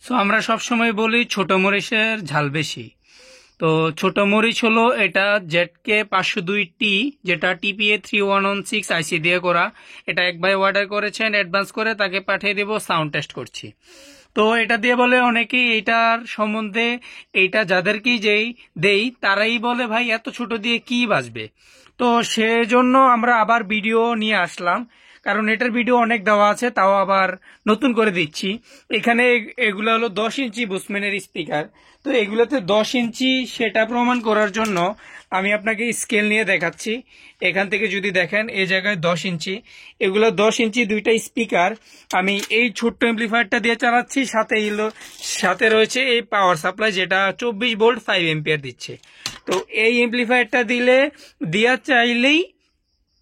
So আমরা সবসময় বলি ছোট মরিচের ঝাল বেশি। তো ছোট মরিচ হলো এটা জেডকে 502T, যেটা TPA 3116 আইসি দিয়ে করা। এটা এক ভাই অর্ডার করেছেন অ্যাডভান্স করে, তাকে পাঠিয়ে দেব, সাউন্ড টেস্ট করছি। তো এটা দিয়ে বলে অনেকেই এইটার সম্বন্ধে, এইটা যাদেরকেই দেই তারাই বলে ভাই এত ছোট দিয়ে কি বাজবে। তো সেজন্য আমরা আবার ভিডিও নিয়ে আসলাম, কারণ এটার ভিডিও অনেক দেওয়া আছে, তাও আবার নতুন করে দিচ্ছি। এখানে এগুলো হলো 10 ইঞ্চি বুসম্যানের স্পিকার। তো এগুলোতে 10 ইঞ্চি সেটা প্রমাণ করার জন্য আমি আপনাকে স্কেল নিয়ে দেখাচ্ছি। এখান থেকে যদি দেখেন এই জায়গায় 10 ইঞ্চি, এগুলো 10 ইঞ্চি দুইটা স্পিকার আমি এই ছোট্ট এমপ্লিফায়ারটা দিয়ে চালাচ্ছি। সাথে রয়েছে এই পাওয়ার সাপ্লাই, যেটা 24 ভোল্ট 5 এম্পিয়ার দিচ্ছে। তো এই এমপ্লিফায়ারটা দিয়া চাইলেই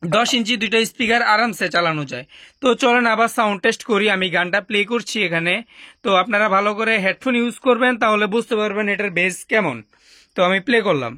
10 ইঞ্চি দুইটা স্পিকার আরামসে চালানো যায়। তো চলেন আবার সাউন্ড টেস্ট করি। আমি গানটা প্লে করছি এখানে। তো আপনারা ভালো করে হেডফোন ইউজ করবেন, তাহলে বুঝতে পারবেন এটার বেস কেমন। তো আমি প্লে করলাম।